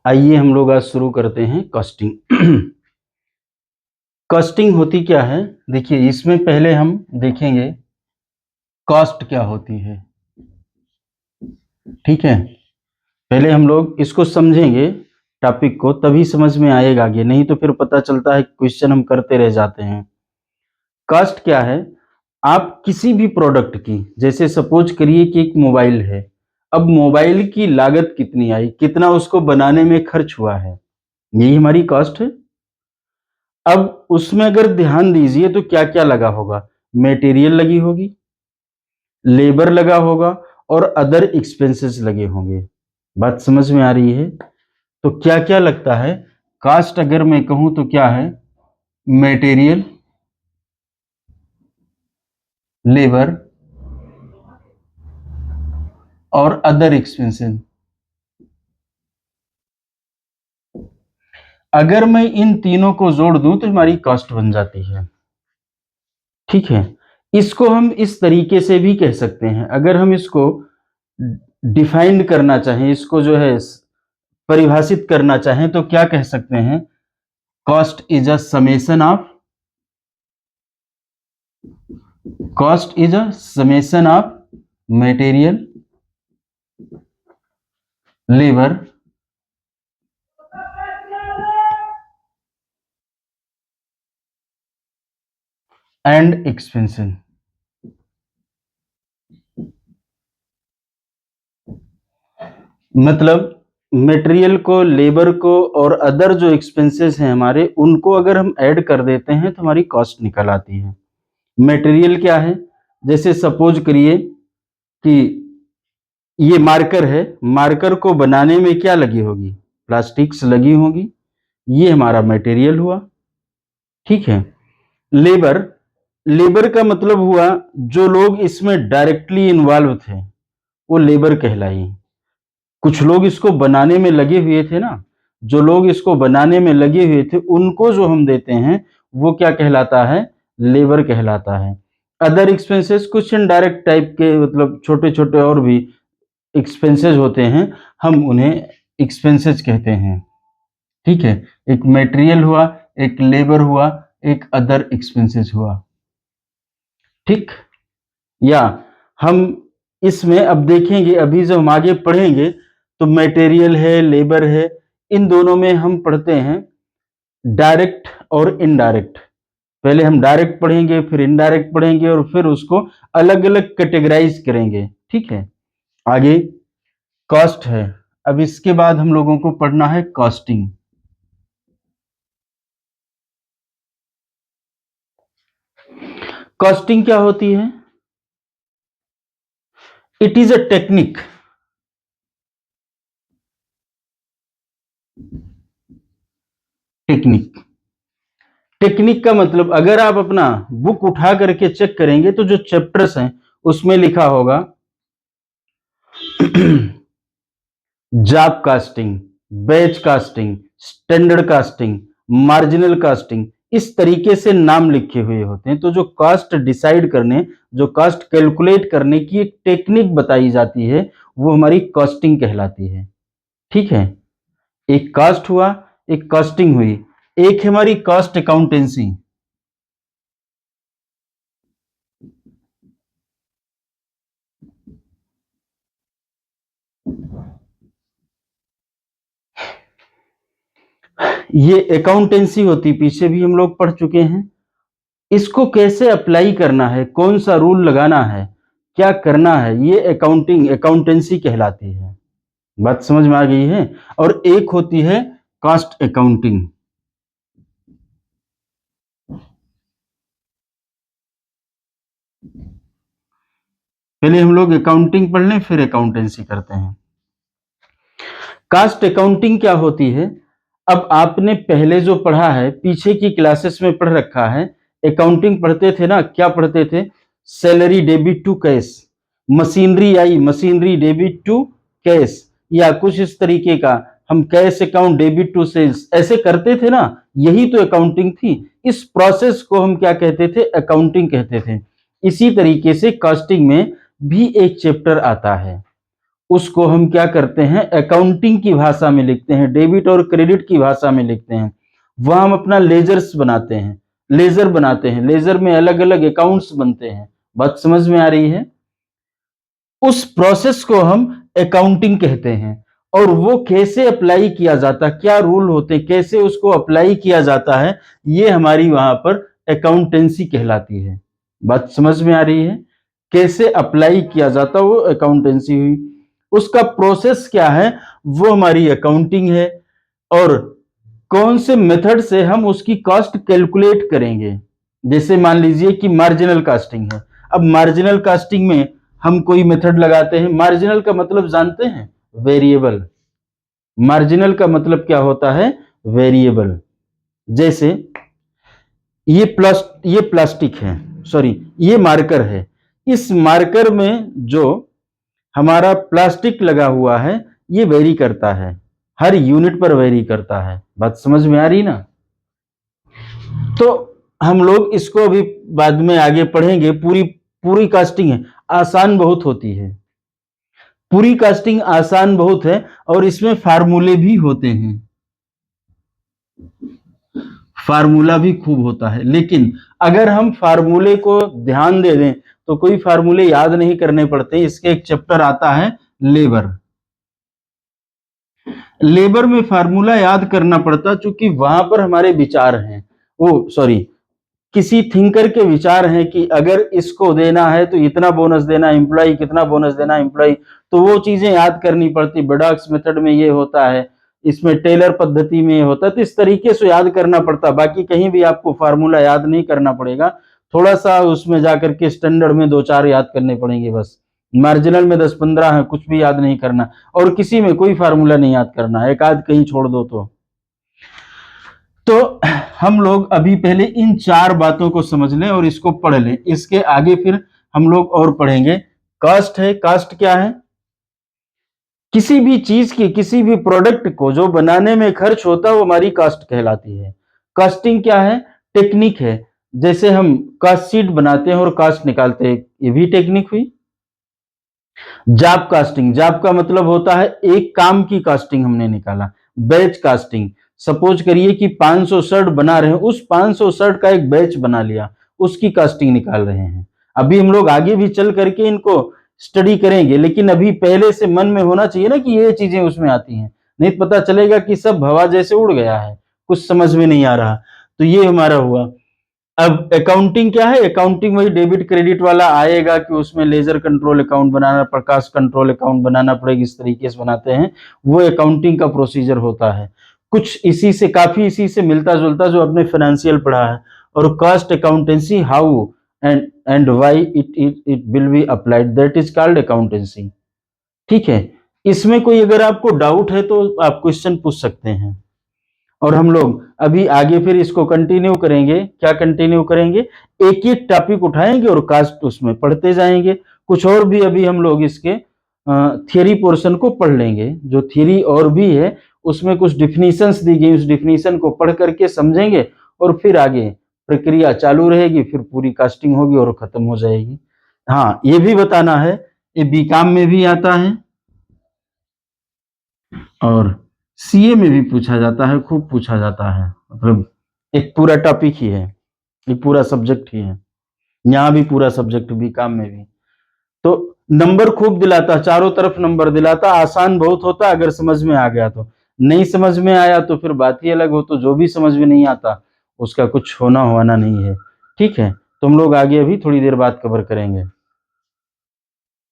आइए हम लोग आज शुरू करते हैं कॉस्टिंग। कॉस्टिंग होती क्या है? देखिए, इसमें पहले हम देखेंगे कॉस्ट क्या होती है। ठीक है, पहले हम लोग इसको समझेंगे टॉपिक को, तभी समझ में आएगा आगे, नहीं तो फिर पता चलता है क्वेश्चन हम करते रह जाते हैं। कॉस्ट क्या है? आप किसी भी प्रोडक्ट की, जैसे सपोज करिए कि एक मोबाइल है, अब मोबाइल की लागत कितनी आई, कितना उसको बनाने में खर्च हुआ है, यही हमारी कॉस्ट है। अब उसमें अगर ध्यान दीजिए तो क्या क्या लगा होगा, मटेरियल लगी होगी, लेबर लगा होगा और अदर एक्सपेंसेस लगे होंगे। बात समझ में आ रही है? तो क्या क्या लगता है कास्ट, अगर मैं कहूं तो क्या है? मटेरियल, लेबर और अदर एक्सपेंसेस। अगर मैं इन तीनों को जोड़ दूं तो हमारी कॉस्ट बन जाती है। ठीक है, इसको हम इस तरीके से भी कह सकते हैं, अगर हम इसको डिफाइंड करना चाहें, इसको जो है परिभाषित करना चाहें तो क्या कह सकते हैं? Cost is a summation of material, labour and expenses. मतलब मटेरियल को, लेबर को और अदर जो एक्सपेंसेस हैं हमारे, उनको अगर हम ऐड कर देते हैं तो हमारी कॉस्ट निकल आती है। मटेरियल क्या है? जैसे सपोज करिए कि ये मार्कर है, मार्कर को बनाने में क्या लगी होगी? प्लास्टिक्स लगी होगी, ये हमारा मटेरियल हुआ। ठीक है, लेबर, लेबर का मतलब हुआ जो लोग इसमें डायरेक्टली इन्वॉल्व थे, वो लेबर कहलाई। कुछ लोग इसको बनाने में लगे हुए थे ना, जो लोग इसको बनाने में लगे हुए थे उनको जो हम देते हैं वो क्या कहलाता है? लेबर कहलाता है। अदर एक्सपेंसेस कुछ इनडायरेक्ट टाइप के, मतलब छोटे छोटे और भी एक्सपेंसेस होते हैं, हम उन्हें एक्सपेंसेस कहते हैं। ठीक है, एक मटेरियल हुआ, एक लेबर हुआ, एक अदर एक्सपेंसेस हुआ। ठीक, या हम इसमें अब देखेंगे, अभी जब हम आगे पढ़ेंगे तो मटेरियल है, लेबर है, इन दोनों में हम पढ़ते हैं डायरेक्ट और इनडायरेक्ट। पहले हम डायरेक्ट पढ़ेंगे, फिर इनडायरेक्ट पढ़ेंगे और फिर उसको अलग अलग कैटेगराइज करेंगे। ठीक है, आगे कॉस्ट है, अब इसके बाद हम लोगों को पढ़ना है कॉस्टिंग। कॉस्टिंग क्या होती है? It is a technique, technique. Technique का मतलब, अगर आप अपना बुक उठा करके चेक करेंगे तो जो चैप्टर्स हैं उसमें लिखा होगा job casting, batch casting, standard casting, marginal casting, इस तरीके से नाम लिखे हुए होते हैं। तो जो कॉस्ट डिसाइड करने, जो कॉस्ट कैलकुलेट करने की एक टेक्निक बताई जाती है, वो हमारी कॉस्टिंग कहलाती है। ठीक है, एक कॉस्ट हुआ, एक कॉस्टिंग हुई, एक है हमारी कॉस्ट अकाउंटेंसी। ये अकाउंटेंसी होती, पीछे भी हम लोग पढ़ चुके हैं। इसको कैसे अप्लाई करना है, कौन सा रूल लगाना है, क्या करना है, ये अकाउंटेंसी कहलाती है। बात समझ में आ गई है? और एक होती है कॉस्ट अकाउंटिंग। पहले हम लोग अकाउंटिंग पढ़ लें, फिर अकाउंटेंसी करते हैं। कॉस्ट अकाउंटिंग क्या होती है? अब आपने पहले जो पढ़ा है, पीछे की क्लासेस में पढ़ रखा है, अकाउंटिंग पढ़ते थे ना, क्या पढ़ते थे? Salary debit to cash, machinery आई, मशीनरी डेबिट टू कैश, या कुछ इस तरीके का, हम cash account debit to sales, ऐसे करते थे ना, यही तो अकाउंटिंग थी। इस प्रोसेस को हम क्या कहते थे? अकाउंटिंग कहते थे। इसी तरीके से कॉस्टिंग में भी एक चैप्टर आता है, उसको हम क्या करते हैं, अकाउंटिंग की भाषा में लिखते हैं, डेबिट और क्रेडिट की भाषा में लिखते हैं। वह हम अपना लेजर्स बनाते हैं, लेजर बनाते हैं, लेजर में अलग अलग अकाउंट्स बनते हैं। बात समझ में आ रही है? उस प्रोसेस को हम अकाउंटिंग कहते हैं। और वो कैसे अप्लाई किया जाता है, क्या रूल होते हैं, कैसे उसको अप्लाई किया जाता है, ये हमारी वहां पर अकाउंटेंसी कहलाती है। बात समझ में आ रही है? कैसे अप्लाई किया जाता है वो अकाउंटेंसी हुई, उसका प्रोसेस क्या है वो हमारी अकाउंटिंग है। और कौन से मेथड से हम उसकी कॉस्ट कैलकुलेट करेंगे, जैसे मान लीजिए कि मार्जिनल कास्टिंग है। अब मार्जिनल कास्टिंग में हम कोई मेथड लगाते हैं। मार्जिनल का मतलब जानते हैं? वेरिएबल। मार्जिनल का मतलब क्या होता है? वेरिएबल। जैसे ये प्लास्टिक है, सॉरी ये मार्कर है। इस मार्कर में जो हमारा प्लास्टिक लगा हुआ है ये वेरी करता है, हर यूनिट पर वेरी करता है। बात समझ में आ रही ना? तो हम लोग इसको अभी बाद में आगे पढ़ेंगे। पूरी पूरी कास्टिंग है, आसान बहुत होती है, पूरी कास्टिंग आसान बहुत है और इसमें फार्मूले भी होते हैं, फार्मूला भी खूब होता है। लेकिन अगर हम फार्मूले को ध्यान दे दें तो कोई फार्मूले याद नहीं करने पड़ते। इसके एक चैप्टर आता है लेबर। लेबर में फार्मूला याद करना पड़ता क्योंकि वहां पर हमारे विचार हैं, वो सॉरी किसी थिंकर के विचार हैं कि अगर इसको देना है तो इतना बोनस देना एम्प्लॉय, कितना बोनस देना एम्प्लॉय, तो वो चीजें याद करनी पड़ती। बेडॉक्स मेथड में ये होता है, इसमें टेलर पद्धति में ये होता है, तो इस तरीके से याद करना पड़ता। बाकी कहीं भी आपको फार्मूला याद नहीं करना पड़ेगा, थोड़ा सा उसमें जाकर के स्टैंडर्ड में 2-4 याद करने पड़ेंगे बस। मार्जिनल में 10-15 है, कुछ भी याद नहीं करना और किसी में कोई फार्मूला नहीं याद करना, एक आध कहीं छोड़ दो तो हम लोग अभी पहले इन 4 बातों को समझ लें और इसको पढ़ लें। इसके आगे फिर हम लोग और पढ़ेंगे। कास्ट है, कास्ट क्या है? किसी भी चीज की, किसी भी प्रोडक्ट को जो बनाने में खर्च होता है वो हमारी कास्ट कहलाती है। कास्टिंग क्या है? टेक्निक है। जैसे हम कास्ट शीट बनाते हैं और कास्ट निकालते हैं, ये भी टेक्निक हुई। जॉब कास्टिंग, जॉब का मतलब होता है एक काम की कास्टिंग हमने निकाला। बैच कास्टिंग, सपोज करिए कि 500 शर्ट बना रहे हैं, उस 500 शर्ट का एक बैच बना लिया, उसकी कास्टिंग निकाल रहे हैं। अभी हम लोग आगे भी चल करके इनको स्टडी करेंगे, लेकिन अभी पहले से मन में होना चाहिए ना कि ये चीजें उसमें आती हैं, नहीं पता चलेगा कि सब हवा जैसे उड़ गया है, कुछ समझ में नहीं आ रहा। तो ये हमारा हुआ। अब अकाउंटिंग क्या है? अकाउंटिंग वही डेबिट क्रेडिट वाला आएगा कि उसमें लेजर कंट्रोल अकाउंट बनाना, प्रकाश कंट्रोल अकाउंट बनाना पड़ेगा, इस तरीके से बनाते हैं, वो अकाउंटिंग का प्रोसीजर होता है। कुछ इसी से, काफी इसी से मिलता जुलता जो आपने फाइनेंशियल पढ़ा है। और cost accountancy, how and why it will be applied, that is called accountancy. ठीक है, इसमें कोई अगर आपको डाउट है तो आप क्वेश्चन पूछ सकते हैं। और हम लोग अभी आगे फिर इसको कंटिन्यू करेंगे। क्या कंटिन्यू करेंगे? एक एक टॉपिक उठाएंगे और कास्ट उसमें पढ़ते जाएंगे। कुछ और भी अभी हम लोग इसके थियरी पोर्शन को पढ़ लेंगे। जो थियरी और भी है उसमें कुछ डिफिनीशंस दी गई, उस डिफिनीशन को पढ़ करके समझेंगे और फिर आगे प्रक्रिया चालू रहेगी, फिर पूरी कास्टिंग होगी और खत्म हो जाएगी। हाँ, ये भी बताना है, ये बीकॉम में भी आता है और सीए में भी पूछा जाता है, खूब पूछा जाता है। मतलब एक पूरा टॉपिक ही है, एक पूरा सब्जेक्ट ही है। यहाँ भी पूरा सब्जेक्ट बीकॉम में भी। तो नंबर खूब दिलाता, चारों तरफ नंबर दिलाता, आसान बहुत होता अगर समझ में आ गया तो। नहीं समझ में आया तो फिर बात ही अलग हो, तो जो भी समझ में नहीं आता उसका कुछ होना नहीं है। ठीक है, तो हम लोग आगे अभी थोड़ी देर बाद कवर करेंगे।